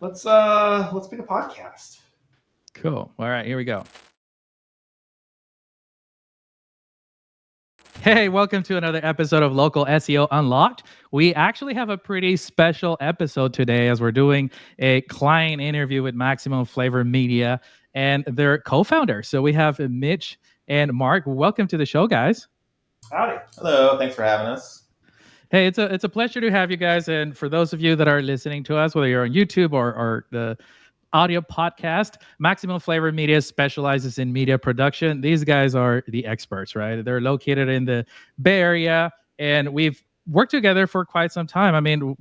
Let's make a podcast. Cool. All right, here we go. Hey, welcome to another episode of Local SEO Unlocked. We actually have a pretty special episode today as we're doing a client interview with Maximum Flavor Media and their co-founder. So we have Mitch and Mark. Welcome to the show, guys. Howdy. Hello, thanks for having us. Hey, it's a pleasure to have you guys. And for those of you that are listening to us, whether you're on YouTube or the audio podcast, Maximum Flavor Media specializes in media production. These guys are the experts, right? They're located in the Bay Area, and we've worked together for quite some time. I mean,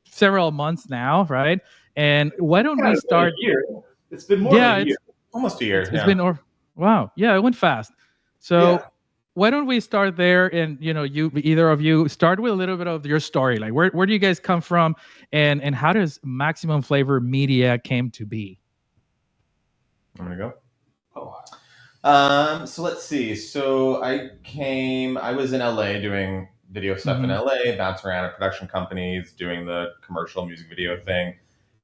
several months now, right? And why don't we start? A year. It's been more than a year. Almost a year. It's been, wow, yeah, it went fast. So. Yeah. Why don't we start there? And either of you start with a little bit of your story. Like, where do you guys come from, and how does Maximum Flavor Media came to be? I'm gonna go. Oh. So let's see. So I was in LA doing video stuff in LA, bouncing around at production companies, doing the commercial music video thing.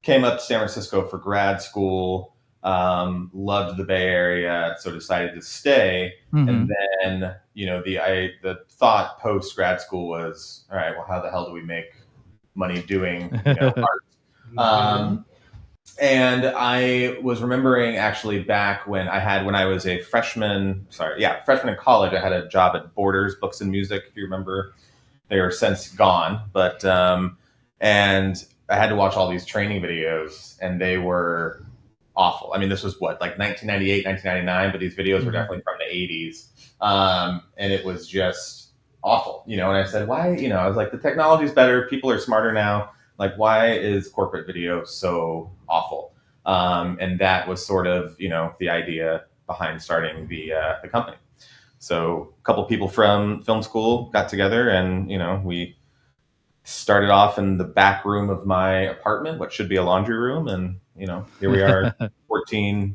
Came up to San Francisco for grad school. Loved the Bay Area, so decided to stay. And then, the thought post grad school was, all right, well, how the hell do we make money doing art? And I was remembering actually back when I was a freshman in college, I had a job at Borders Books and Music, if you remember. They are since gone, but and I had to watch all these training videos, and they were awful. I mean, this was like 1998, 1999, but these videos were definitely from the 80s. And it was just awful, and I said, why, I was like, the technology's better. People are smarter now. Like, why is corporate video so awful? And that was sort of, the idea behind starting the company. So a couple people from film school got together, and, we started off in the back room of my apartment, what should be a laundry room. And, here we are 13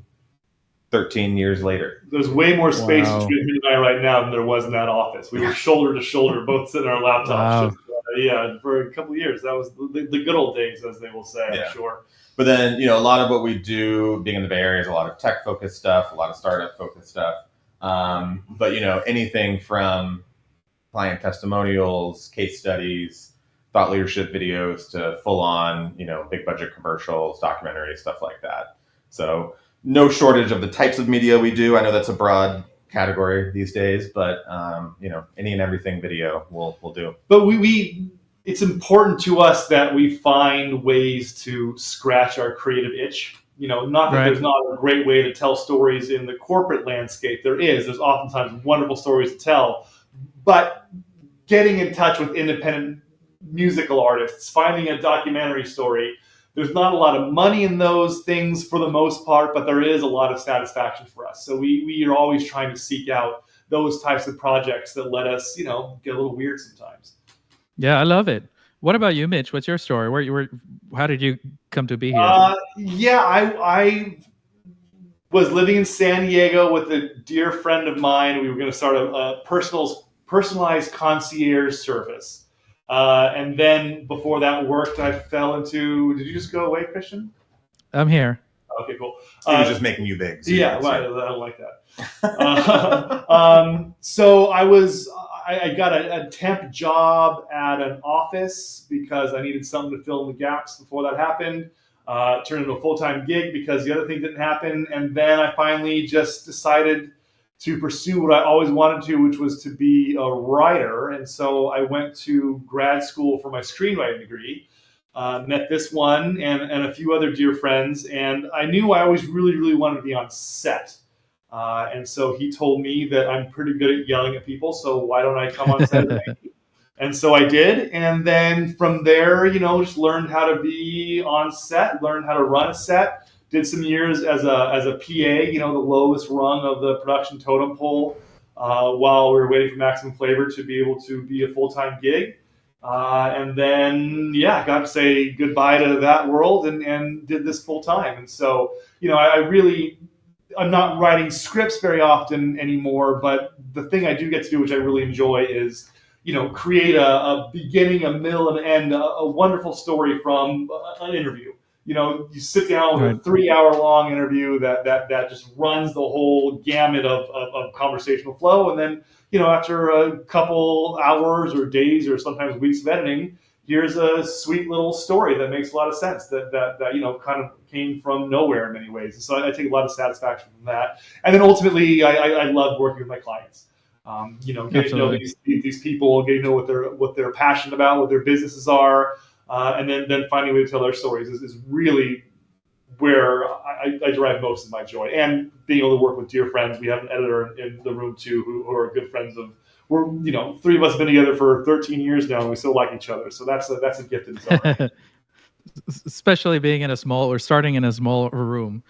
years later. There's way more space between you and I right now than there was in that office. We were shoulder to shoulder, both sitting on our laptops. Wow. Just, for a couple of years. That was the good old days, as they will say, Yeah. I'm sure. But then, a lot of what we do being in the Bay Area is a lot of tech-focused stuff, a lot of startup-focused stuff. But, anything from client testimonials, case studies, thought leadership videos to full-on, big budget commercials, documentaries, stuff like that. So no shortage of the types of media we do. I know that's a broad category these days, but any and everything video we'll do. But it's important to us that we find ways to scratch our creative itch. Not that there's not a great way to tell stories in the corporate landscape. There's oftentimes wonderful stories to tell, but getting in touch with independent musical artists, finding a documentary story, there's not a lot of money in those things for the most part, but there is a lot of satisfaction for us. So we are always trying to seek out those types of projects that let us, get a little weird sometimes. Yeah, I love it. What about you, Mitch? What's your story? How did you come to be here? I was living in San Diego with a dear friend of mine. We were going to start a personalized concierge service. And then before that worked, I fell into. Did you just go away, Christian? I'm here. Okay, cool. He was just making you big. So yeah, right. I don't like that. So I got a temp job at an office because I needed something to fill in the gaps before that happened. Turned into a full-time gig because the other thing didn't happen. And then I finally just decided to pursue what I always wanted to, which was to be a writer. And so I went to grad school for my screenwriting degree, met this one and a few other dear friends. And I knew I always really, really wanted to be on set. And so he told me that I'm pretty good at yelling at people, so why don't I come on set? And so I did. And then from there, just learned how to be on set, learned how to run a set. Did some years as a PA, the lowest rung of the production totem pole, while we were waiting for Maximum Flavor to be able to be a full-time gig. And then, got to say goodbye to that world and did this full-time. And so, I'm not writing scripts very often anymore, but the thing I do get to do, which I really enjoy, is, create a beginning, a middle, and an end, a wonderful story from an interview. you sit down with a 3-hour-long interview that just runs the whole gamut of conversational flow, and then after a couple hours or days or sometimes weeks of editing, here's a sweet little story that makes a lot of sense that kind of came from nowhere in many ways. And so I take a lot of satisfaction from that. And then ultimately, I love working with my clients. Getting to know these people, getting to know what they're passionate about, what their businesses are, and then finding a way to tell their stories is really where I derive most of my joy. And being able to work with dear friends. We have an editor in the room too who are good friends of. We're three of us have been together for 13 years now, and we still like each other. So that's a gift in itself. Right? Especially being in a small or starting in a small room.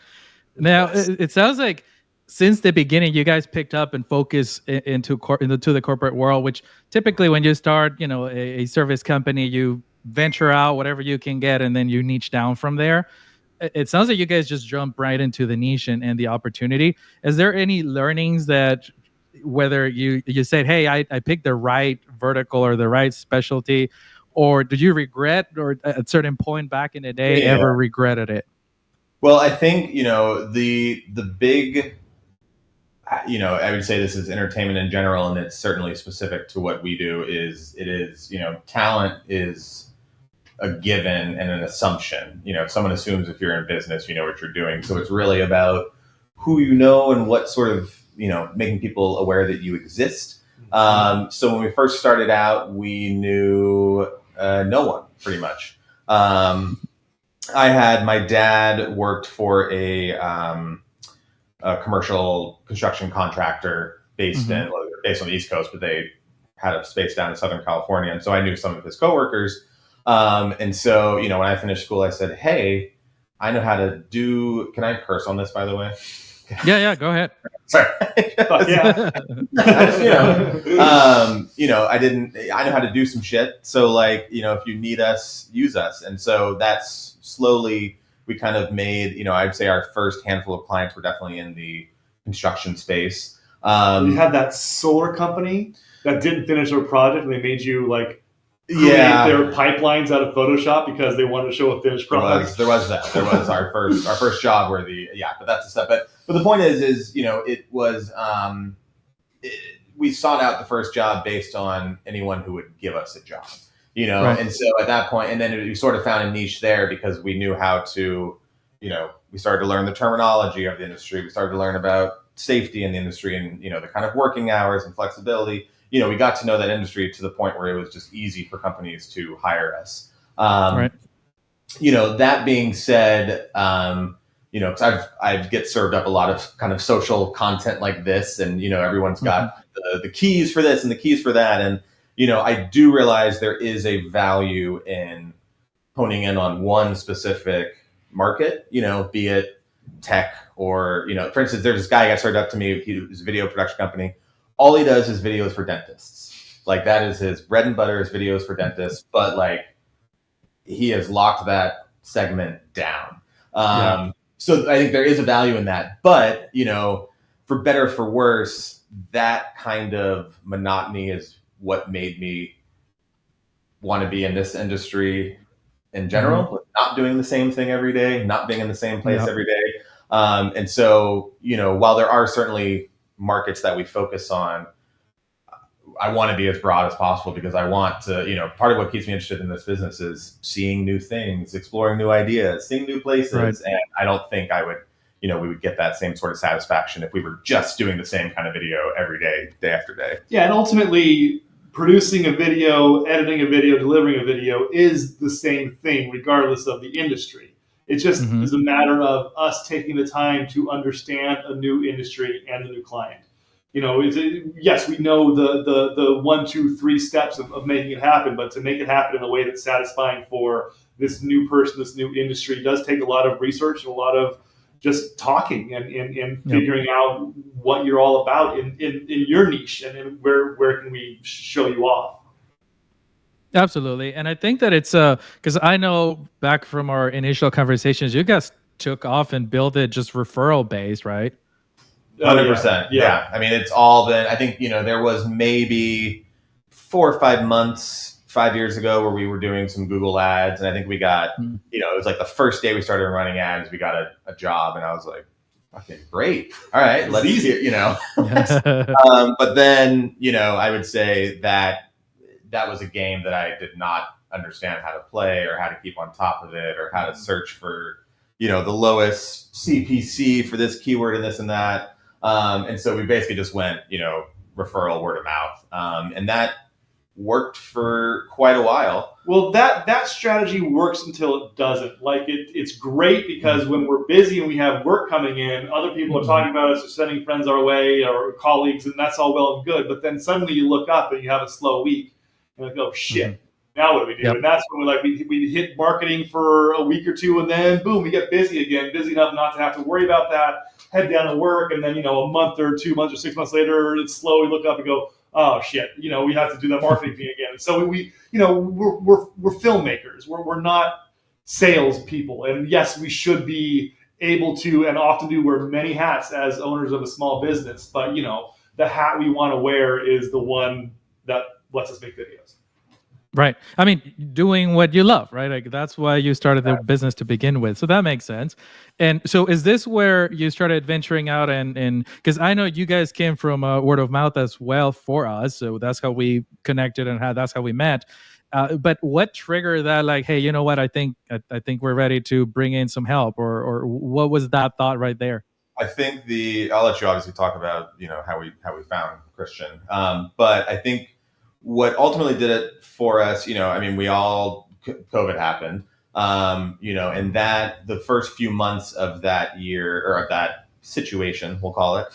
Now it sounds like since the beginning, you guys picked up and focused into the corporate world, which typically when you start, a service company, you venture out whatever you can get, and then you niche down from there. It sounds like you guys just jump right into the niche and the opportunity. Is there any learnings that whether you said, hey, I picked the right vertical or the right specialty, or did you regret or at a certain point back in the day ever regretted it? Well, I think, the big, I would say this is entertainment in general, and it's certainly specific to what we do is talent is a given and an assumption. If someone assumes if you're in business, you know what you're doing. So it's really about who you know and what sort of, making people aware that you exist. So when we first started out, we knew no one pretty much. My dad worked for a commercial construction contractor based on the East Coast, but they had a space down in Southern California. And so I knew some of his coworkers. And so, when I finished school, I said, hey, I know how to do, can I curse on this, by the way? Yeah, go ahead. Sorry. Yeah. I know how to do some shit. So if you need us, use us. And so that's slowly, we kind of made, I'd say our first handful of clients were definitely in the construction space. You had that solar company that didn't finish their project, and they made you create their pipelines out of Photoshop because they wanted to show a finished product. There was that. There was our first job where but that's the stuff. But the point is it was we sought out the first job based on anyone who would give us a job, right. And so at that point, and then we sort of found a niche there because we knew how to, we started to learn the terminology of the industry. We started to learn about safety in the industry and, the kind of working hours and flexibility. We got to know that industry to the point where it was just easy for companies to hire us. Right. That being said, because I get served up a lot of kind of social content like this, and everyone's got the keys for this and the keys for that, and I do realize there is a value in honing in on one specific market, be it tech or for instance, there's this guy who got served up to me. He was a video production company. All he does is videos for dentists. That is his bread and butter is videos for dentists. But he has locked that segment down. So I think there is a value in that. But, for better or for worse, that kind of monotony is what made me want to be in this industry in general, not doing the same thing every day, not being in the same place every day. And so, while there are certainly markets that we focus on, I want to be as broad as possible because I want to, part of what keeps me interested in this business is seeing new things, exploring new ideas, seeing new places. Right. And I don't think I would, we would get that same sort of satisfaction if we were just doing the same kind of video every day, day after day. Yeah. And ultimately producing a video, editing a video, delivering a video is the same thing regardless of the industry. It just is a matter of us taking the time to understand a new industry and a new client. Yes, we know the 1, 2, 3 steps of making it happen, but to make it happen in a way that's satisfying for this new person, this new industry, does take a lot of research and a lot of just talking and figuring out what you're all about in your niche and where can we show you off. Absolutely. And I think that it's because I know back from our initial conversations, you guys took off and built it just referral based, right? 100%. Yeah. I mean, it's all been, I think, there was maybe 4 or 5 months 5 years ago where we were doing some Google ads, and I think we got, it was like the first day we started running ads, we got a job, and I was like, okay, great. All right, let's see, but then, I would say that was a game that I did not understand how to play or how to keep on top of it or how to search for, the lowest CPC for this keyword and this and that. And so we basically just went, referral, word of mouth. And that worked for quite a while. Well, that strategy works until it doesn't. Like it's great because when we're busy and we have work coming in, other people are talking about us or sending friends our way or colleagues, and that's all well and good. But then suddenly you look up and you have a slow week, and like, oh shit, now what do we do? Yep. And that's when we hit marketing for a week or two, and then boom, we get busy again, busy enough not to have to worry about that. Head down to work, and then a month or 2 months or 6 months later, it's slow. We look up and go, oh shit, we have to do that marketing thing again. So we're filmmakers. We're not salespeople. And yes, we should be able to and often do wear many hats as owners of a small business. But the hat we want to wear is the one that lets us make videos. Right. I mean, doing what you love, right? Like that's why you started the business to begin with. So that makes sense. And so is this where you started venturing out and because I know you guys came from word of mouth as well for us. So that's how we connected and that's how we met. But what triggered that? Like, hey, you know what? I think we're ready to bring in some help, or what was that thought right there? I think I'll let you obviously talk about how we found Christian, but I think what ultimately did it for us, we all COVID happened, and that the first few months of that year or of that situation, we'll call it,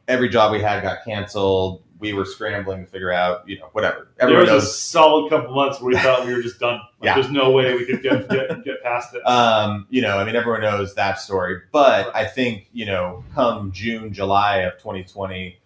every job we had got canceled. We were scrambling to figure out, whatever. Everyone knows a solid couple months where we thought we were just done. There's no way we could get past it. Everyone knows that story. But I think, come June, July of 2020,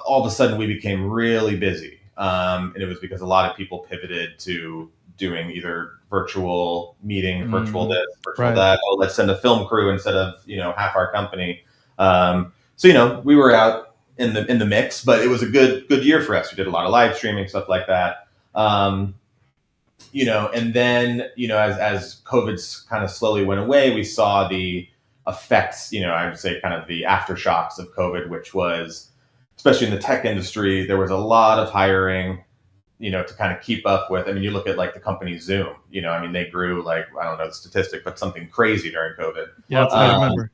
all of a sudden we became really busy. And it was because a lot of people pivoted to doing either virtual meetings, virtual this, virtual that. Oh, let's send a film crew instead of, half our company. So, we were out in the mix, but it was a good year for us. We did a lot of live streaming, stuff like that. And then, as COVID kind of slowly went away, we saw the effects, I would say kind of the aftershocks of COVID, which was, especially in the tech industry, there was a lot of hiring, to kind of keep up with. I mean, you look at like the company Zoom, they grew like, I don't know the statistic, but something crazy during COVID. Yeah, I remember.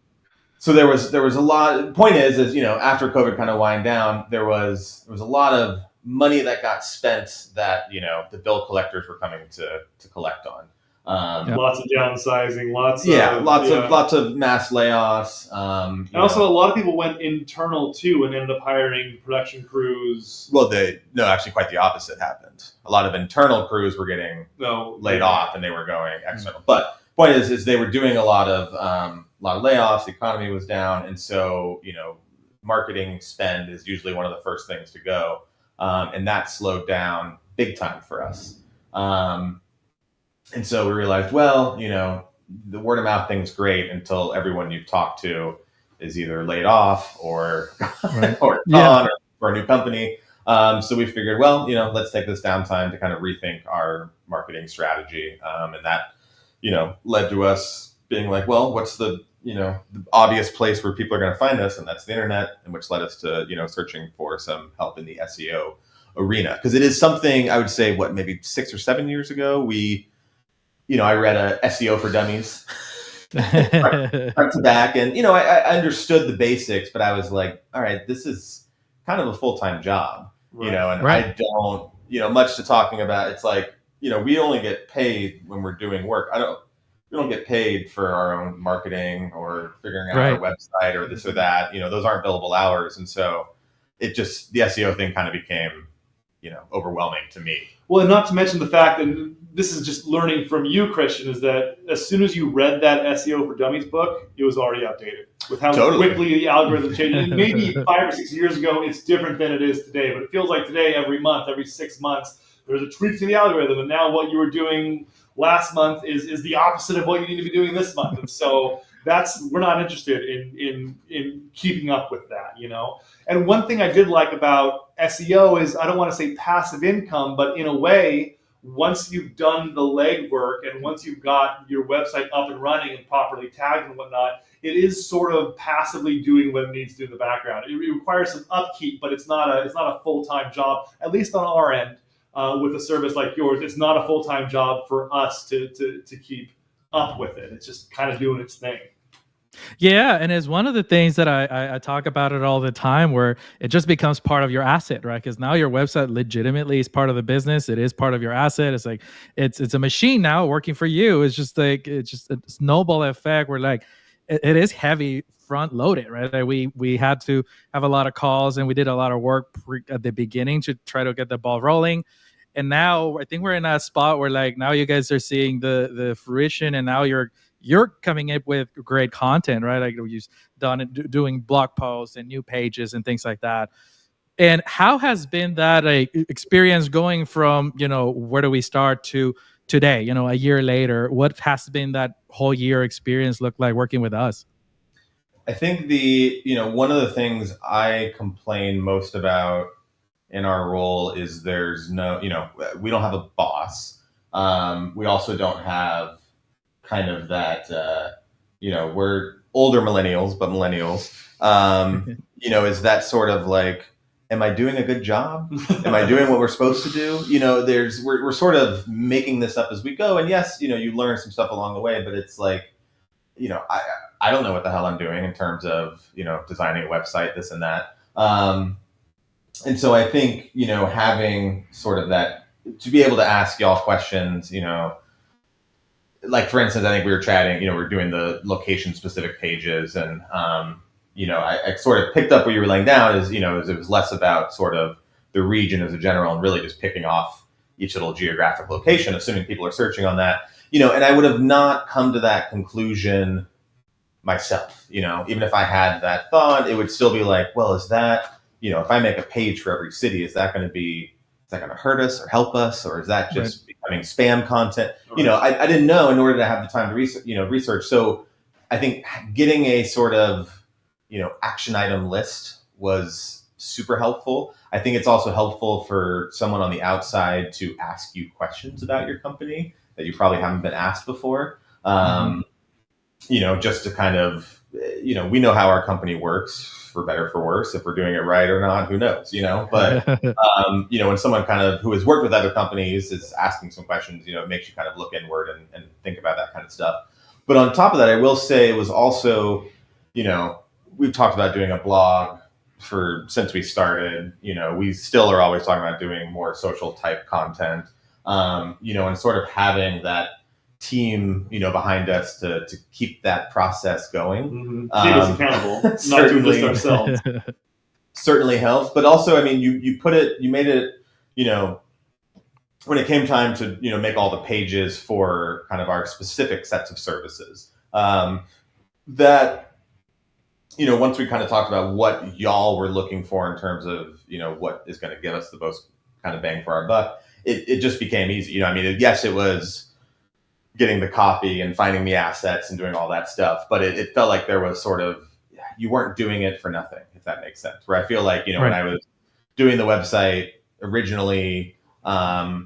So there was a lot. Point is after COVID kind of wind down, there was a lot of money that got spent that the bill collectors were coming to collect on. Lots of downsizing, lots of mass layoffs. And also, a lot of people went internal too and ended up hiring production crews. Well, actually, quite the opposite happened. A lot of internal crews were getting laid off, and they were going external. But point is they were doing a lot of layoffs. The economy was down, and so marketing spend is usually one of the first things to go, and that slowed down big time for us. And so we realized, well, the word of mouth thing's great until everyone you've talked to is either laid off or or gone or for a new company. So we figured, well, let's take this downtime to kind of rethink our marketing strategy, and that led to us being like, well, what's the obvious place where people are going to find us, and that's the internet, and which led us to searching for some help in the SEO arena, because it is something I would say maybe 6 or 7 years ago I read a SEO for Dummies front to back, and I understood the basics, but I was like, all right, this is kind of a full-time job, I don't much to talking about. It's like we only get paid when we're doing work. We don't get paid for our own marketing or figuring out our website or this or that. Those aren't billable hours. And so the SEO thing kind of became, overwhelming to me. Well, and not to mention the fact that this is just learning from you, Christian, is that as soon as you read that SEO for Dummies book, it was already updated with how quickly the algorithm changed. And maybe 5 or 6 years ago, it's different than it is today. But it feels like today, every month, every 6 months, there's a tweak to the algorithm, and now what you were doing last month is the opposite of what you need to be doing this month. And so we're not interested in keeping up with that, you know. And one thing I did like about SEO is, I don't want to say passive income, but in a way, once you've done the legwork and once you've got your website up and running and properly tagged and whatnot, it is sort of passively doing what it needs to do in the background. It requires some upkeep, but it's not a full-time job, at least on our end. With a service like yours, it's not a full-time job for us to keep up with it. It's just kind of doing its thing. Yeah, and it's one of the things that I talk about it all the time, where it just becomes part of your asset, right? Because now your website legitimately is part of the business. It is part of your asset. It's like it's a machine now working for you. It's just like it's just a snowball effect where like it is heavy front loaded, right? Like we had to have a lot of calls and we did a lot of work at the beginning to try to get the ball rolling. And now I think we're in a spot where like now you guys are seeing the fruition, and now you're coming in with great content, right? Like you've done it, doing blog posts and new pages and things like that. And how has been that experience going from, where do we start to today, a year later? What has been that whole year experience look like working with us? I think one of the things I complain most about in our role is there's no, we don't have a boss. We also don't have kind of that, we're older millennials, but millennials, is that sort of like, am I doing a good job? Am I doing what we're supposed to do? We're sort of making this up as we go. And yes, you learn some stuff along the way, but it's like, I don't know what the hell I'm doing in terms of, designing a website, this and that. And so I think, having sort of that, to be able to ask y'all questions, like for instance, I think we were chatting, we're doing the location specific pages, and, I sort of picked up what you were laying down is, it was less about sort of the region as a general and really just picking off each little geographic location, assuming people are searching on that, and I would have not come to that conclusion myself, even if I had that thought, it would still be like, well, is that, if I make a page for every city, is that going to hurt us or help us? Or is that just becoming spam content? Right. I didn't know in order to have the time to research. So I think getting a sort of, action item list was super helpful. I think it's also helpful for someone on the outside to ask you questions about your company that you probably haven't been asked before. Just to kind of, we know how our company works, for better, for worse. If we're doing it right or not, who knows, but, when someone kind of who has worked with other companies is asking some questions, it makes you kind of look inward and think about that kind of stuff. But on top of that, I will say it was also, we've talked about doing a blog since we started, we still are always talking about doing more social type content, and sort of having that team, behind us to keep that process going. Mm-hmm. Keep us accountable, not doing this ourselves. Certainly helps, but also, I mean, you made it, when it came time to, make all the pages for kind of our specific sets of services, that, once we kind of talked about what y'all were looking for in terms of, what is going to give us the most kind of bang for our buck, it just became easy. Yes, it was getting the copy and finding the assets and doing all that stuff, but it felt like there was sort of, you weren't doing it for nothing, if that makes sense. Where I feel like, right. When I was doing the website originally, I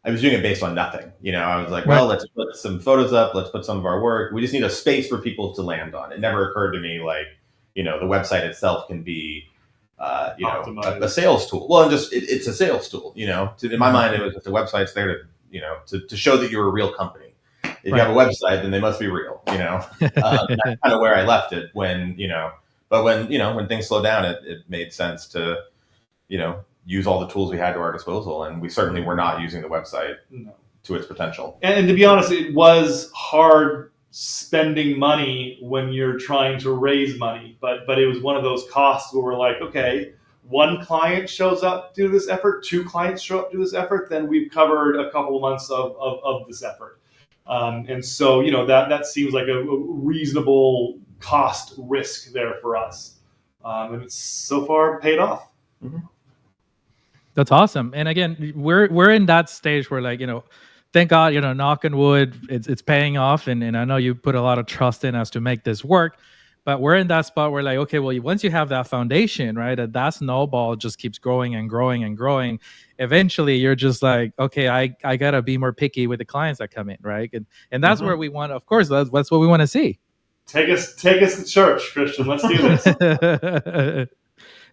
was doing it based on nothing. I was like, well, let's put some photos up. Let's put some of our work. We just need a space for people to land on. It never occurred to me like, the website itself can be, a sales tool. Well, and just it's a sales tool. In my mind, it was just the website's there to, to show that you're a real company. If you have a website, then they must be real. That's kind of where I left it. When but when things slowed down, it made sense to, use all the tools we had to our disposal, and we certainly were not using the website to its potential. And to be honest, it was hard spending money when you're trying to raise money, but it was one of those costs where we're like, okay, one client shows up to do this effort, two clients show up to do this effort, then we've covered a couple of months of this effort. And so, that seems like a reasonable cost risk there for us. And it's so far paid off. Mm-hmm. That's awesome. And again, we're in that stage where, like, thank God, knock on wood, it's paying off, and I know you put a lot of trust in us to make this work. But we're in that spot where, like, okay, well, once you have that foundation, right, that snowball just keeps growing and growing and growing. Eventually, you're just like, okay, I gotta be more picky with the clients that come in, right? And that's where we want, of course, that's what we want to see. Take us to church, Christian. Let's do this.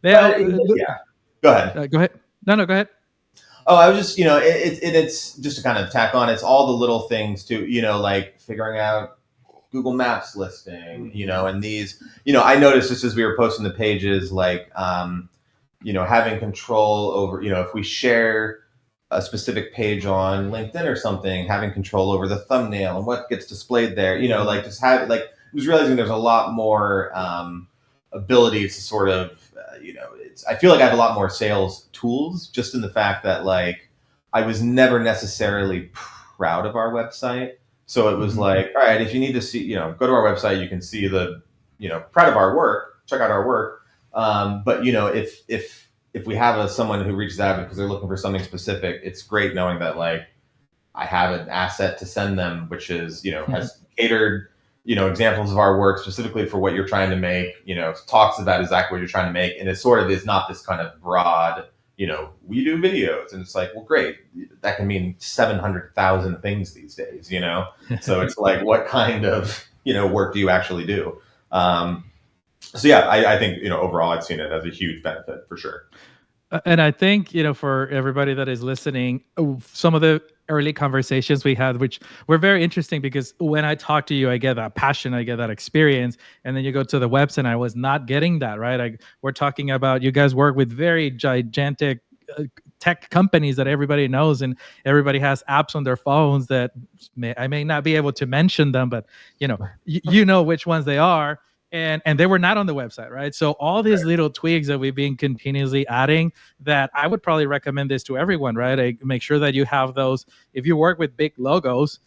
Now, Yeah. Go ahead. Go ahead. No, go ahead. Oh, I was just, it's just to kind of tack on. It's all the little things too, like figuring out Google Maps listing, and these, I noticed just as we were posting the pages, like, having control over, if we share a specific page on LinkedIn or something, having control over the thumbnail and what gets displayed there, like just have, like, I was realizing there's a lot more ability to sort of, I feel like I have a lot more sales tools just in the fact that, like, I was never necessarily proud of our website. So it was like, all right, if you need to see, go to our website, you can see the, proud of our work, check out our work. But, if we have someone who reaches out because they're looking for something specific, it's great knowing that, like, I have an asset to send them, which is, has catered, examples of our work specifically for what you're trying to make, talks about exactly what you're trying to make. And it sort of is not this kind of broad, we do videos. And it's like, well, great. That can mean 700,000 things these days, So it's like, what kind of, work do you actually do? So yeah, I think, overall, I've seen it as a huge benefit for sure. And I think, for everybody that is listening, some of the early conversations we had, which were very interesting, because when I talk to you, I get that passion, I get that experience. And then you go to the website, and I was not getting that, right? We're talking about, you guys work with very gigantic tech companies that everybody knows, and everybody has apps on their phones that I may not be able to mention them, but you know which ones they are. And they were not on the website, right? So all these little tweaks that we've been continuously adding, that I would probably recommend this to everyone, right? Make sure that you have those. If you work with big logos,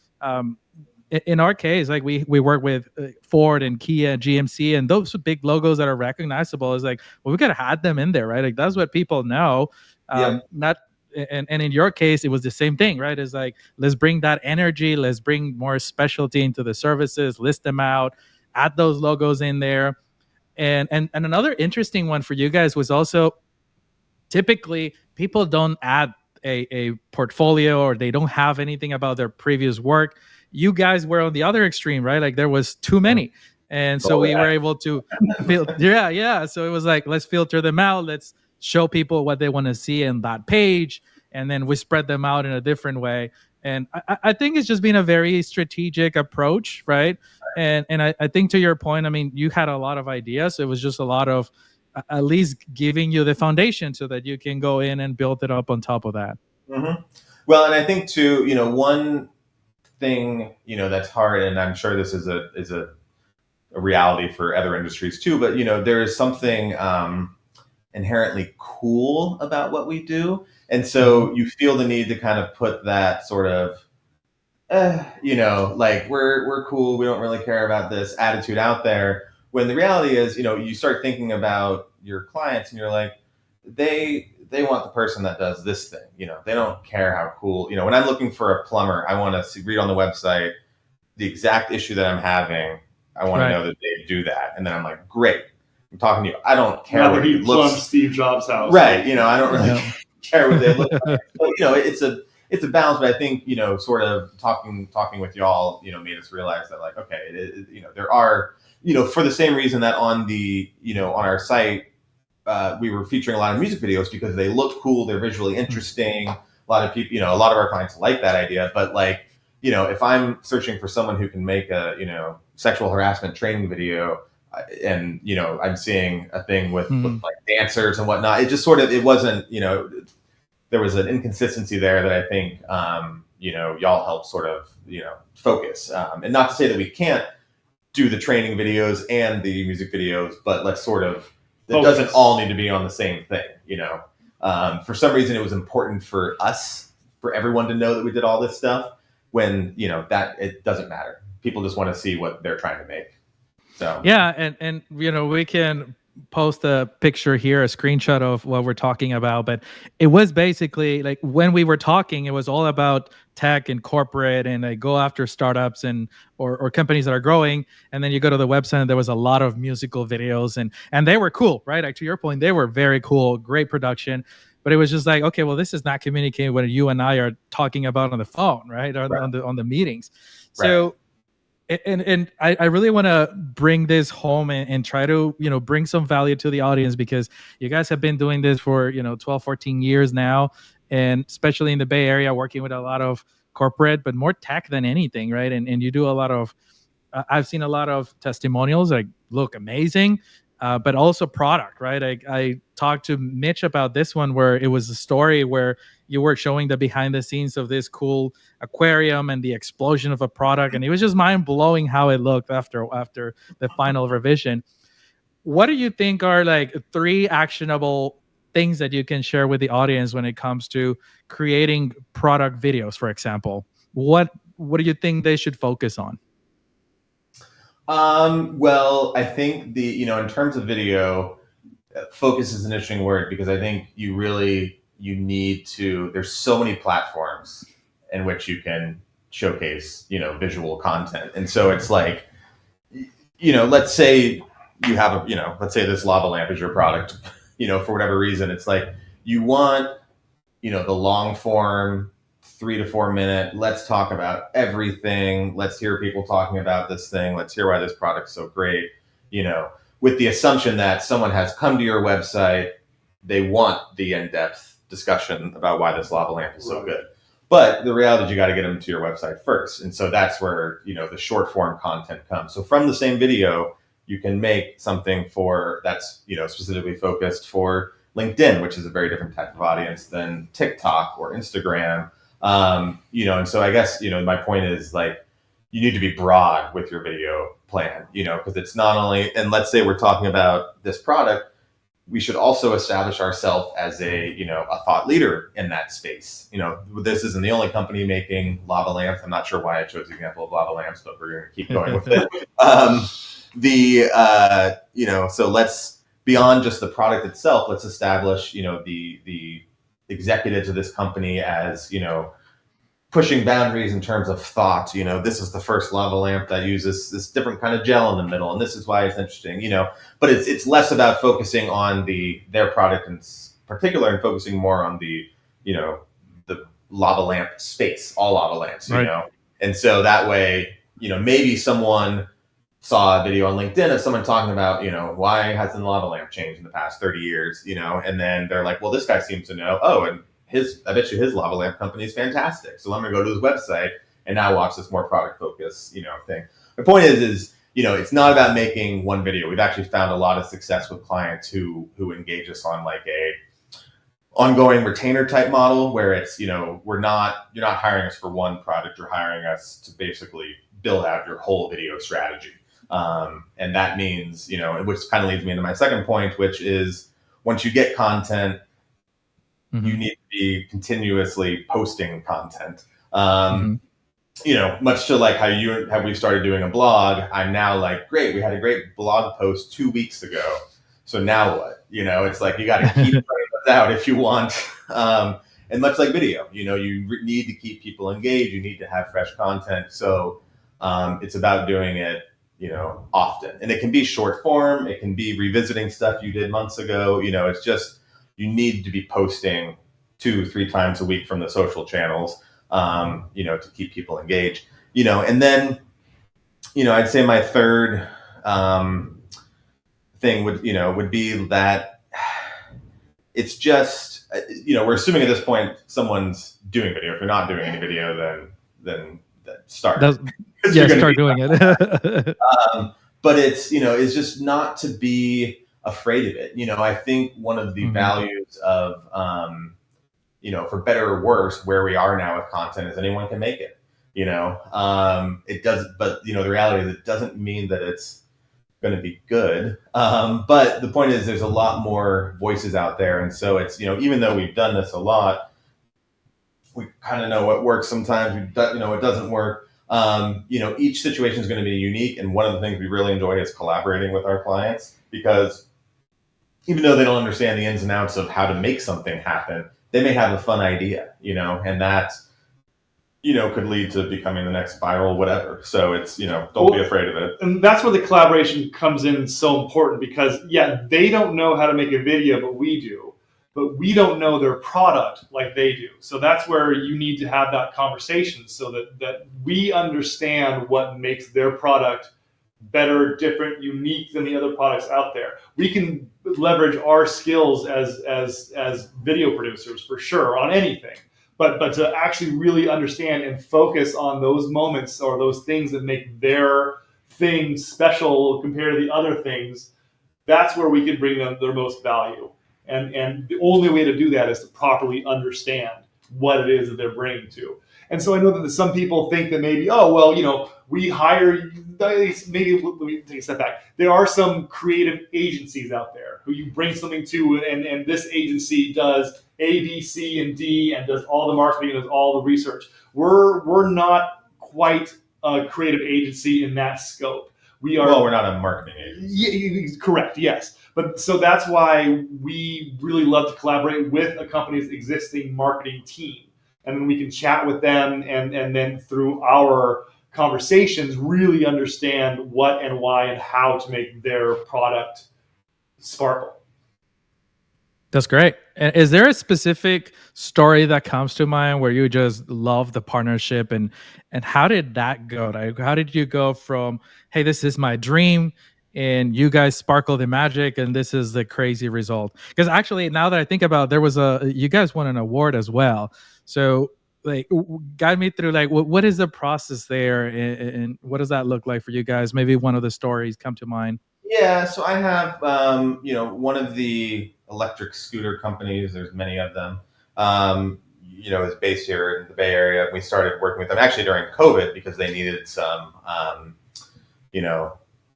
in our case, like we work with Ford and Kia, GMC, and those big logos that are recognizable, is like, well, we got to add them in there, right? Like, that's what people know. Not and in your case, it was the same thing, right? It's like, let's bring that energy, let's bring more specialty into the services, list them out, add those logos in there. And another interesting one for you guys was also, typically people don't add a portfolio, or they don't have anything about their previous work. You guys were on the other extreme, right? Like, there was too many. And so we were able to So it was like, let's filter them out. Let's show people what they want to see in that page. And then we spread them out in a different way. And I think it's just been a very strategic approach, right? And I think, to your point, I mean, you had a lot of ideas. It was just a lot of at least giving you the foundation so that you can go in and build it up on top of that. Mm-hmm. Well, and I think too, one thing, that's hard, and I'm sure this is a reality for other industries too, but there is something inherently cool about what we do. And so you feel the need to kind of put that sort of, like, we're cool, we don't really care about this attitude out there. When the reality is, you start thinking about your clients, and you're like, they want the person that does this thing. They don't care how cool. When I'm looking for a plumber, I want to read on the website the exact issue that I'm having. I want to know that they do that, and then I'm like, great. I'm talking to you. I don't care what he looks. Steve Jobs' house, right? I don't really care what they look like. But, it's a balance. But I think sort of talking with y'all, made us realize that, like, okay, there are, for the same reason that on the on our site, we were featuring a lot of music videos because they look cool, they're visually interesting. A lot of people, a lot of our clients like that idea. But, like, if I'm searching for someone who can make a sexual harassment training video, and I'm seeing a thing with like dancers and whatnot, it just sort of, it wasn't, there was an inconsistency there that I think y'all help sort of focus, and not to say that we can't do the training videos and the music videos, but let's sort of, it doesn't all need to be on the same thing. For some reason it was important for us, for everyone to know that we did all this stuff, when that it doesn't matter. People just want to see what they're trying to make. So yeah, and we can post a picture here, a screenshot of what we're talking about, but it was basically like when we were talking, it was all about tech and corporate and like go after startups and or companies that are growing. And then you go to the website and there was a lot of musical videos and they were cool, right? Like to your point, they were very cool, great production. But it was just like, okay, well, this is not communicating what you and I are talking about on the phone, right? Or Right. on the meetings. Right. So and I really want to bring this home and try to bring some value to the audience, because you guys have been doing this for 12 14 years now, and especially in the Bay Area, working with a lot of corporate but more tech than anything, right? And you do a lot of I've seen a lot of testimonials like look amazing, but also product, right? I talked to Mitch about this one where it was a story where you were showing the behind the scenes of this cool aquarium and the explosion of a product, and it was just mind blowing how it looked after the final revision. What do you think are like 3 actionable things that you can share with the audience when it comes to creating product videos, for example? What do you think they should focus on? Well, I think in terms of video, focus is an interesting word, because I think you need to, there's so many platforms in which you can showcase, visual content. And so it's like, let's say you have let's say this lava lamp is your product, for whatever reason, it's like you want, the long form 3 to 4 minute, let's talk about everything. Let's hear people talking about this thing. Let's hear why this product's so great, with the assumption that someone has come to your website, they want the in-depth discussion about why this lava lamp is so good. But the reality is you got to get them to your website first. And so that's where, the short form content comes. So from the same video, you can make something that's, specifically focused for LinkedIn, which is a very different type of audience than TikTok or Instagram. And so I guess, my point is like, you need to be broad with your video plan, because it's not only, and let's say we're talking about this product, we should also establish ourselves as a thought leader in that space. This isn't the only company making lava lamps. I'm not sure why I chose the example of lava lamps, but we're going to keep going with it. So let's, beyond just the product itself, let's establish, the executives of this company as, pushing boundaries in terms of thought. This is the first lava lamp that uses this different kind of gel in the middle, and this is why it's interesting. But it's less about focusing on their product in particular, and focusing more on the lava lamp space, all lava lamps. Right. And so that way, maybe someone saw a video on LinkedIn of someone talking about, why hasn't the lava lamp changed in the past 30 years, and then they're like, well, this guy seems to know. Oh, and I bet you his lava lamp company is fantastic. So I'm going to go to his website and now watch this more product focused, thing. The point is, it's not about making one video. We've actually found a lot of success with clients who engage us on like a ongoing retainer type model, where it's, you're not hiring us for one product, you're hiring us to basically build out your whole video strategy. And that means, which kind of leads me into my second point, which is once you get content, you need to be continuously posting content. Much to like how we started doing a blog. I'm now like, great, we had a great blog post 2 weeks ago. So now what? It's like, you got to keep putting this out if you want. And much like video, you need to keep people engaged. You need to have fresh content. So it's about doing it, often. And it can be short form. It can be revisiting stuff you did months ago. It's just, you need to be posting 2-3 times a week from the social channels, to keep people engaged, and then, I'd say my third, thing would be that it's just, we're assuming at this point, someone's doing video. If you're not doing any video, then start. Start doing it. But it's just not to be afraid of it. I think one of the values of, for better or worse, where we are now with content is anyone can make it. It does, but the reality is it doesn't mean that it's going to be good. But the point is, there's a lot more voices out there, and so it's even though we've done this a lot, we kind of know what works. Sometimes it doesn't work. Each situation is going to be unique, and one of the things we really enjoy is collaborating with our clients, because even though they don't understand the ins and outs of how to make something happen, they may have a fun idea, and that, could lead to becoming the next viral whatever. So it's, don't be afraid of it. And that's where the collaboration comes in so important, because they don't know how to make a video, but we do. But we don't know their product like they do. So that's where you need to have that conversation, so that we understand what makes their product better, different, unique than the other products out there. We can leverage our skills as video producers for sure on anything. But to actually really understand and focus on those moments or those things that make their thing special compared to the other things, that's where we can bring them their most value. And the only way to do that is to properly understand what it is that they're bringing to. And so I know that some people think that maybe, oh, well, we hire, maybe let me take a step back. There are some creative agencies out there who you bring something to, and this agency does A, B, C, and D, and does all the marketing and does all the research. We're not quite a creative agency in that scope. We're not a marketing agency. Yeah, correct, yes. But so that's why we really love to collaborate with a company's existing marketing team. And then we can chat with them, and then through our conversations really understand what and why and how to make their product sparkle. That's great. And is there a specific story that comes to mind where you just love the partnership, and how did that go? Like, how did you go from, hey, this is my dream, and you guys sparkle the magic, and this is the crazy result? Because actually, now that I think about it, you guys won an award as well. So like, guide me through, like, what is the process there, and what does that look like for you guys? Maybe one of the stories come to mind. Yeah, so I have, one of the electric scooter companies, there's many of them, is based here in the Bay Area. We started working with them actually during COVID because they needed some,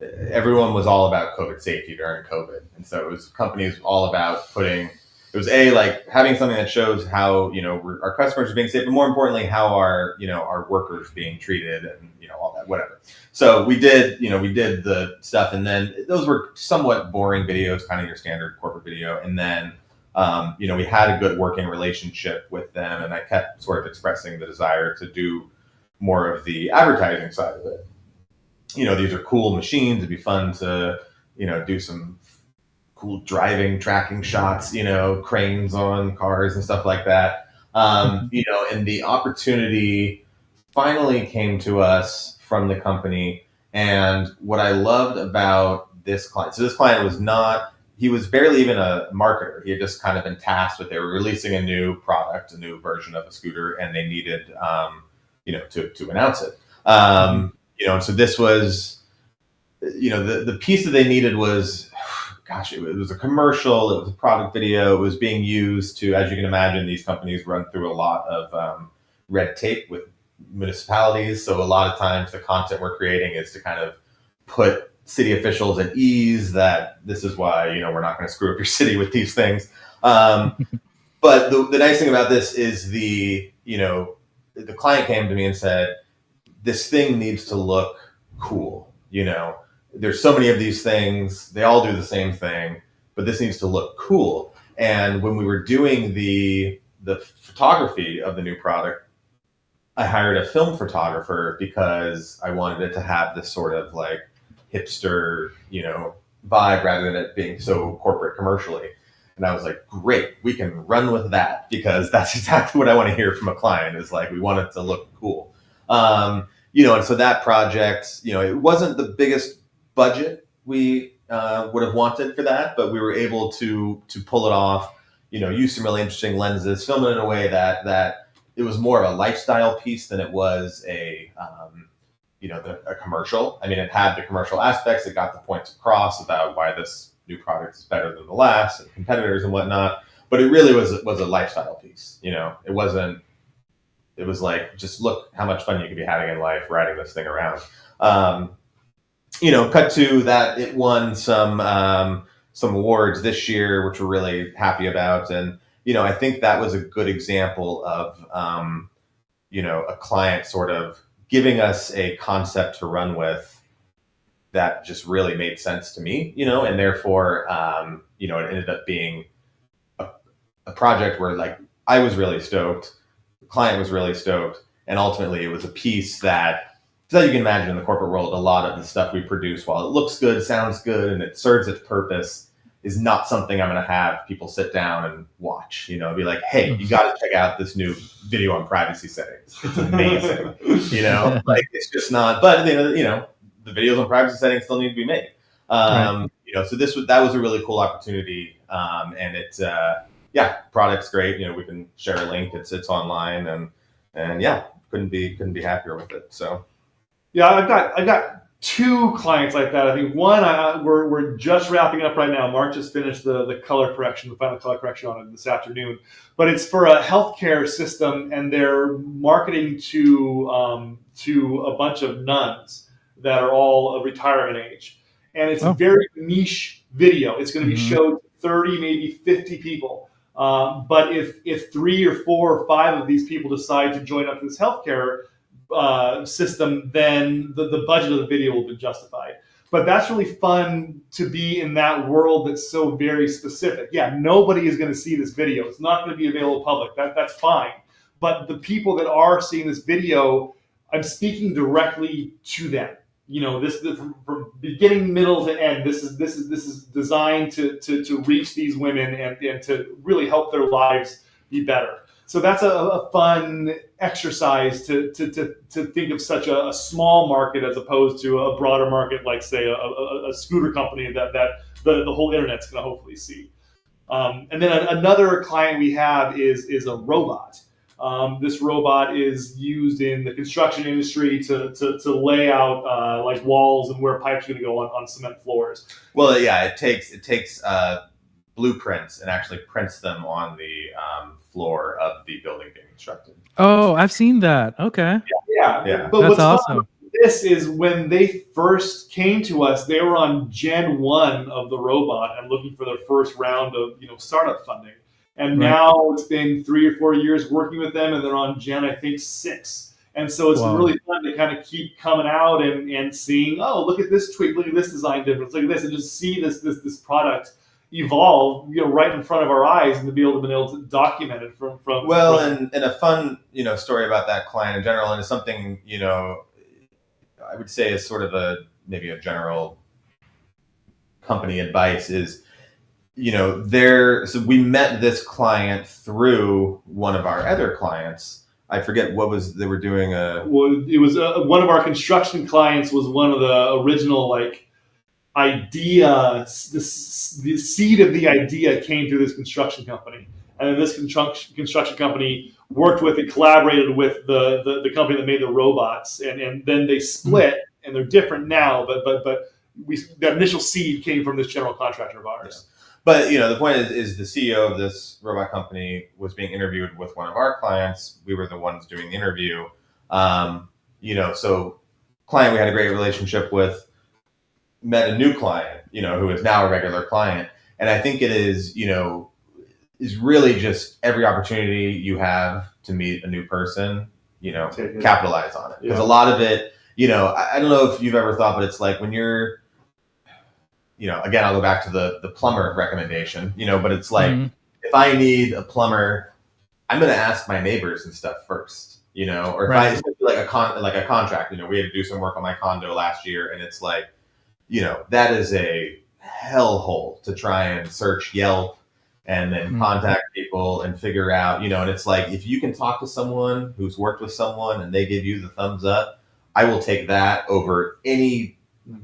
everyone was all about COVID safety during COVID. And so it was companies all about it was like having something that shows how, our customers are being safe, but more importantly, how our workers being treated, and, all that, whatever. So we did the stuff, and then those were somewhat boring videos, kind of your standard corporate video. And then, we had a good working relationship with them, and I kept sort of expressing the desire to do more of the advertising side of it. These are cool machines. It'd be fun to, do some cool driving, tracking shots, cranes on cars and stuff like that. And the opportunity finally came to us from the company. And what I loved about this client, so this client he was barely even a marketer. He had just kind of been tasked with, they were releasing a new product, a new version of a scooter, and they needed, to announce it. And so this was, the piece that they needed was, it was a commercial, it was a product video, it was being used to, as you can imagine, these companies run through a lot of red tape with municipalities. So a lot of times the content we're creating is to kind of put city officials at ease that this is why, we're not going to screw up your city with these things. But the nice thing about this is the client came to me and said, this thing needs to look cool. There's so many of these things, they all do the same thing, but this needs to look cool. And when we were doing the photography of the new product, I hired a film photographer because I wanted it to have this sort of like hipster, vibe rather than it being so corporate commercially. And I was like, great, we can run with that, because that's exactly what I want to hear from a client, is like, we want it to look cool. And so that project, it wasn't the biggest budget we would have wanted for that, but we were able to pull it off, use some really interesting lenses, film it in a way that it was more of a lifestyle piece than it was a commercial. I mean, it had the commercial aspects, it got the points across about why this new product is better than the last and competitors and whatnot, but it really was a lifestyle piece. It was like, just look how much fun you could be having in life riding this thing around. Cut to that, it won some awards this year, which we're really happy about. And, I think that was a good example of, a client sort of giving us a concept to run with that just really made sense to me, and therefore, it ended up being a project where like I was really stoked, the client was really stoked, and ultimately it was a piece that, so you can imagine in the corporate world, a lot of the stuff we produce, while it looks good, sounds good, and it serves its purpose, is not something I'm going to have people sit down and watch. Be like, hey, you got to check out this new video on privacy settings. It's amazing. Like it's just not. But the videos on privacy settings still need to be made. Right. So that was a really cool opportunity, and it's product's great. We can share a link. It's online, and yeah, couldn't be happier with it. So yeah, I've got two clients like that. I think one, we're just wrapping up right now. Mark just finished the color correction, the final color correction on it this afternoon. But it's for a healthcare system, and they're marketing to a bunch of nuns that are all of retirement age. And it's a very niche video. It's going to be showed to 30, maybe 50 people. But if 3 or 4 or 5 of these people decide to join up to this healthcare system, then the budget of the video will be justified. But that's really fun to be in that world that's so very specific. Yeah, nobody is going to see this video. It's not going to be available public. That's fine. But the people that are seeing this video, I'm speaking directly to them. This from beginning, middle to end. This is designed to reach these women and to really help their lives be better. So that's a fun exercise to think of such a small market as opposed to a broader market, like say a scooter company that the whole internet's going to hopefully see. And then another client we have is a robot. This robot is used in the construction industry to lay out like walls and where pipes are going to go on cement floors. Well, yeah, it takes blueprints and actually prints them on the floor of the building being constructed. Oh, I've seen that. Okay. Yeah. But that's what's awesome. Fun this is when they first came to us, they were on Gen 1 of the robot and looking for their first round of startup funding. And now it's been 3 or 4 years working with them, and they're on Gen, I think, 6. And so it's really fun to kind of keep coming out and seeing, oh, look at this tweak, look at this design difference, look at this, and just see this product evolve, right in front of our eyes, and to be able to document it from. And a fun, story about that client in general, and it's something, I would say is sort of maybe a general company advice is, so we met this client through one of our other clients. I forget they were doing Well, it was one of our construction clients was one of the original idea. The seed of the idea came through this construction company, and then this construction company worked with and collaborated with the company that made the robots, and then they split, and they're different now. But the initial seed came from this general contractor of ours. Yeah. But the point is the CEO of this robot company was being interviewed with one of our clients. We were the ones doing the interview. So client we had a great relationship with, met a new client, who is now a regular client. And I think it is, is really just every opportunity you have to meet a new person, capitalize on it. Because a lot of it, I don't know if you've ever thought, but it's like when you're, again, I'll go back to the plumber recommendation, but it's like, if I need a plumber, I'm going to ask my neighbors and stuff first, or if I like a contract, we had to do some work on my condo last year, and it's like, that is a hellhole to try and search Yelp and then contact people and figure out, and it's like, if you can talk to someone who's worked with someone and they give you the thumbs up, I will take that over any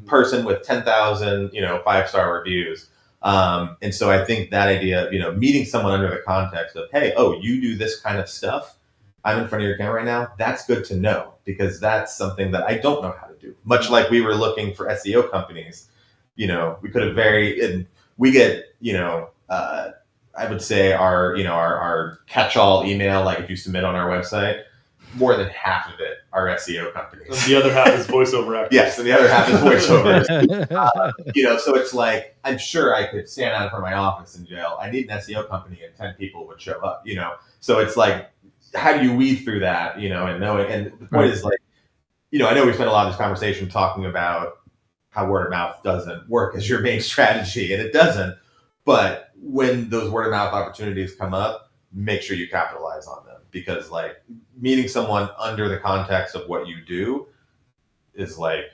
person with 10,000, 5-star reviews. And so I think that idea of, meeting someone under the context of, hey, oh, you do this kind of stuff, I'm in front of your camera right now, that's good to know, because that's something that I don't know how to do. Much like we were looking for SEO companies, we could have and we get, I would say our catch-all email, like if you submit on our website, more than half of it are SEO companies. And the other half is voiceover actors. Yes, and the other half is voiceovers. So it's like, I'm sure I could stand out in front of my office and yell, I need an SEO company, and 10 people would show up, So it's like, how do you weed through that, and knowing, and the point is like, I know we spent a lot of this conversation talking about how word of mouth doesn't work as your main strategy, and it doesn't. But when those word of mouth opportunities come up, make sure you capitalize on them, because like meeting someone under the context of what you do is like,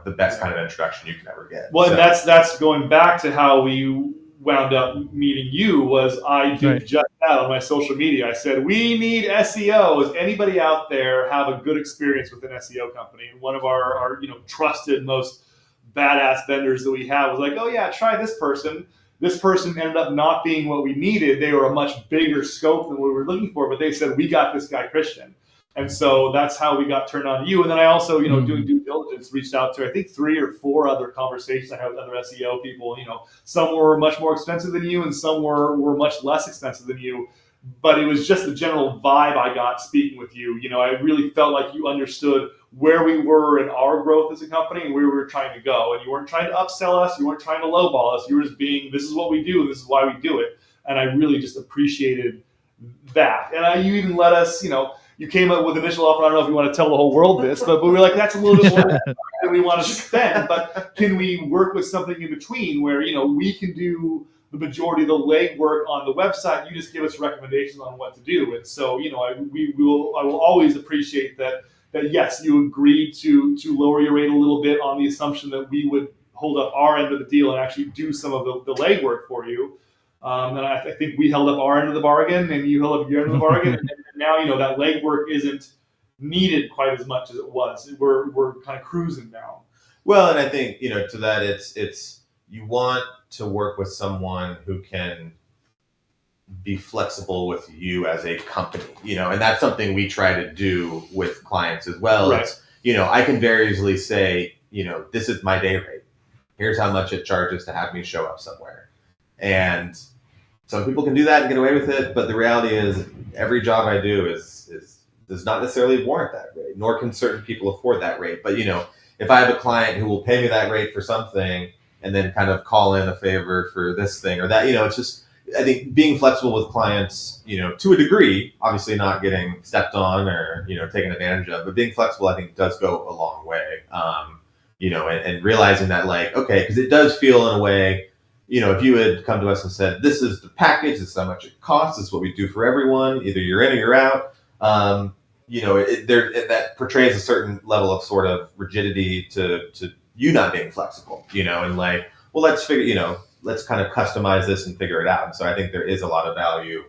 the best kind of introduction you can ever get. Well, and that's going back to how we wound up meeting you. Was I did just that on my social media. I said, we need SEO. Does anybody out there have a good experience with an SEO company? And one of our trusted, most badass vendors that we have was like, oh yeah, try this person. This person ended up not being what we needed. They were a much bigger scope than what we were looking for, but they said, we got this guy, Christian. And so that's how we got turned on to you. And then I also, doing due diligence, reached out to, I think, 3 or 4 other conversations I had with other SEO people. Some were much more expensive than you and some were much less expensive than you. But it was just the general vibe I got speaking with you. I really felt like you understood where we were in our growth as a company and where we were trying to go. And you weren't trying to upsell us. You weren't trying to lowball us. You were just being, this is what we do and this is why we do it. And I really just appreciated that. And you even let us, you came up with initial offer. I don't know if you want to tell the whole world this, but we were like, that's a little bit more than we want to spend. But can we work with something in between where, we can do the majority of the legwork on the website. You just give us recommendations on what to do. And so, I will always appreciate that yes, you agreed to lower your rate a little bit on the assumption that we would hold up our end of the deal and actually do some of the legwork for you. And I think we held up our end of the bargain, and you held up your end of the bargain. And now, that legwork isn't needed quite as much as it was. We're kind of cruising now. Well, and I think to that, it's you want to work with someone who can be flexible with you as a company, and that's something we try to do with clients as well. Right. It's, I can very easily say, this is my day rate. Here's how much it charges to have me show up somewhere. And some people can do that and get away with it, but the reality is every job I do does not necessarily warrant that rate, nor can certain people afford that rate. But if I have a client who will pay me that rate for something and then kind of call in a favor for this thing or that, it's just, I think being flexible with clients, to a degree, obviously not getting stepped on or, taken advantage of, but being flexible, I think does go a long way. And realizing that like, okay, because it does feel in a way, if you had come to us and said, this is the package, this is how much it costs, this is what we do for everyone, either you're in or you're out, that portrays a certain level of sort of rigidity to you not being flexible, and like, well, let's figure, let's kind of customize this and figure it out. And so I think there is a lot of value,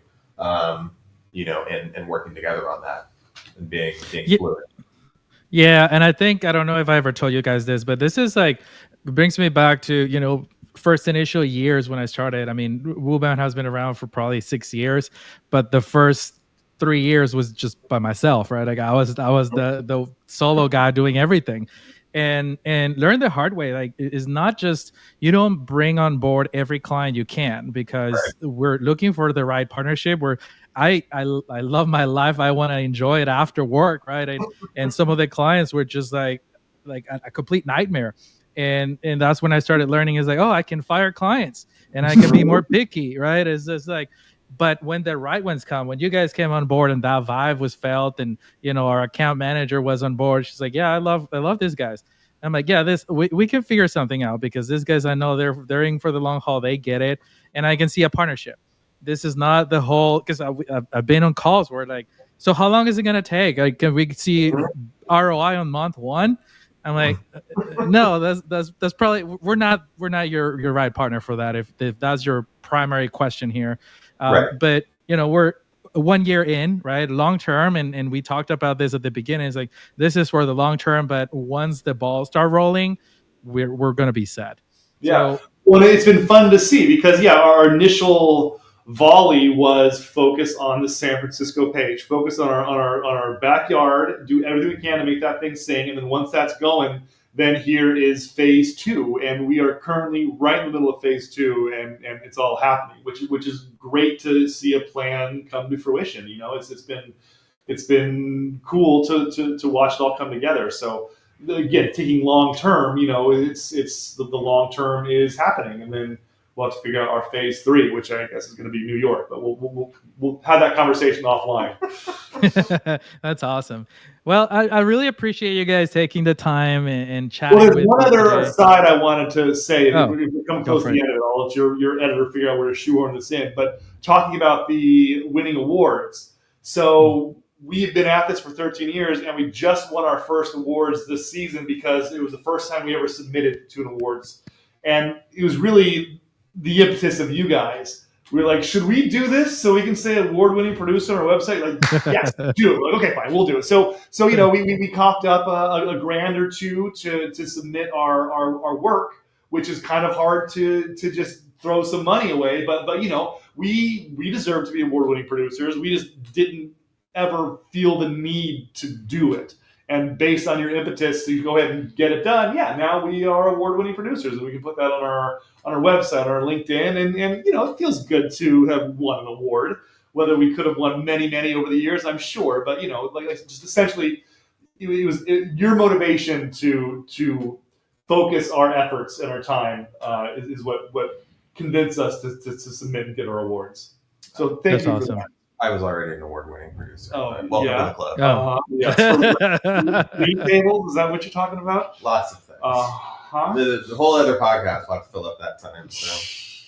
in working together on that and being fluid. Yeah. And I think, I don't know if I ever told you guys this, but this is like, brings me back to, first initial years when I started. I mean, Woobound has been around for probably 6 years, but the first 3 years was just by myself, right? Like I was the solo guy doing everything, and learn the hard way. Like it's not just, you don't bring on board every client you can, because we're looking for the right partnership. I love my life. I want to enjoy it after work, right? And some of the clients were just like a complete nightmare. And that's when I started learning is like, oh, I can fire clients and I can be more picky, right? It's just like, but when the right ones come, when you guys came on board and that vibe was felt, and our account manager was on board, she's like, yeah, I love these guys. I'm like, yeah, we can figure something out, because these guys, I know they're in for the long haul, they get it, and I can see a partnership. This is not the whole, because I've been on calls where like, so how long is it gonna take? Like, can we see ROI on month 1? I'm like, no, that's probably, we're not your right partner for that. If that's your primary question here, but we're 1 year in, right, long term, and we talked about this at the beginning. It's like, this is for the long term, but once the balls start rolling, we're gonna be set. Yeah. So, well, it's been fun to see, because our initial volley was focus on the San Francisco page, focus on our backyard, do everything we can to make that thing sing, and then once that's going, then here is phase 2, and we are currently right in the middle of phase 2, and it's all happening, which is great to see a plan come to fruition. It's been cool to watch it all come together. So again, thinking long term, it's the long term is happening, and then we'll have to figure out our phase 3, which I guess is going to be New York. But we'll have that conversation offline. That's awesome. Well, I really appreciate you guys taking the time and chatting Well, with there's one me other today. aside I wanted to say. If Oh, we come go close for to the it. end of it, I'll let your editor figure out where to shoehorn this in. But talking about the winning awards, so we've been at this for 13 years, and we just won our first awards this season because it was the first time we ever submitted to an awards, and it was really the impetus of you guys. We were like, should we do this so we can say award-winning producer on our website? Like, yes, do it. Like, okay, fine, we'll do it. So you know, we coughed up a grand or two to submit our work, which is kind of hard to just throw some money away. But you know, we deserve to be award-winning producers. We just didn't ever feel the need to do it. And based on your impetus to go ahead and get it done, yeah, now we are award-winning producers, and we can put that on our website, on our LinkedIn, and you know, it feels good to have won an award. Whether we could have won many over the years, I'm sure, but you know, like just essentially, it was your motivation to focus our efforts and our time is what convinced us to submit and get our awards. So thank That's you awesome. for that. I was already an award-winning producer. Oh, but welcome yeah. to the club. Oh. Yes. League tables, is that what you're talking about? Lots of things. Huh? There's a whole other podcast we'll have to fill up that time. So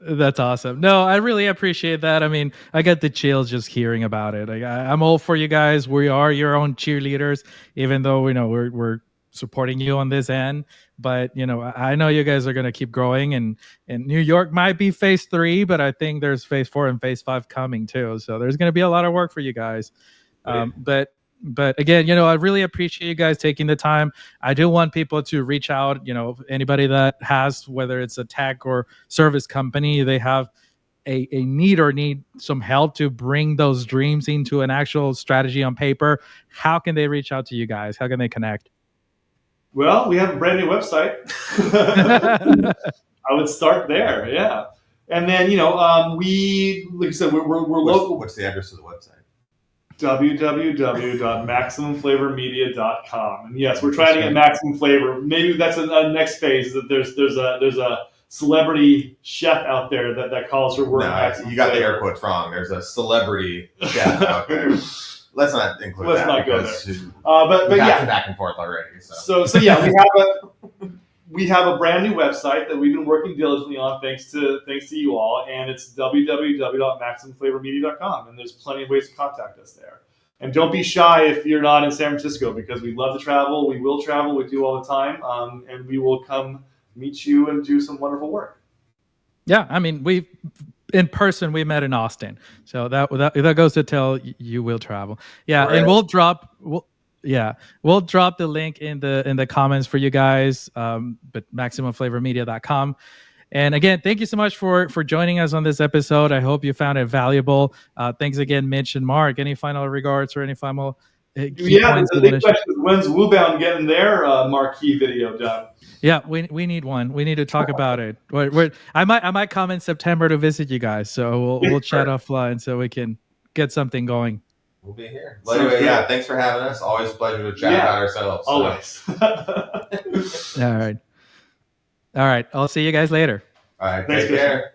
That's awesome. No, I really appreciate that. I mean, I get the chills just hearing about it. Like, I'm all for you guys. We are your own cheerleaders, even though we know we're supporting you on this end. But you know, I know you guys are gonna keep growing, and New York might be phase 3, but I think there's phase 4 and phase 5 coming too. So there's gonna be a lot of work for you guys. But again, you know, I really appreciate you guys taking the time. I do want people to reach out. You know, anybody that has, whether it's a tech or service company, they have a need or need some help to bring those dreams into an actual strategy on paper. How can they reach out to you guys? How can they connect? Well, we have a brand new website. I would start there, yeah. And then, you know, we, like I said, we're local. what's the address of the website? www.maximumflavormedia.com. And yes, we're trying to get maximum flavor. Maybe that's a next phase. That there's a celebrity chef out there that calls her work. No, you got the air quotes wrong. There's a celebrity chef out there. Let's not include Let's that. not go because there. But yeah, back and forth already. So yeah, we have a brand new website that we've been working diligently on, thanks to you all, and it's www.maximumflavormedia.com, and there's plenty of ways to contact us there. And don't be shy if you're not in San Francisco, because we love to travel. We will travel. We do all the time, and we will come meet you and do some wonderful work. Yeah, I mean, in person we met in Austin, so that goes to tell you will travel. Yeah, Right. And we'll drop the link in the comments for you guys. But MaximumFlavorMedia.com. And again, thank you so much for joining us on this episode. I hope you found it valuable. Thanks again, Mitch and Mark. Any final regards or any final key points? The big question is, when's WooBound getting their marquee video done? Yeah, we need one. We need to talk about it. I might come in September to visit you guys, so we'll chat offline so we can get something going. We'll be here. Well, anyway, yeah, thanks for having us. Always a pleasure to chat about ourselves. So. Always. All right. I'll see you guys later. All right. Thanks, Take care.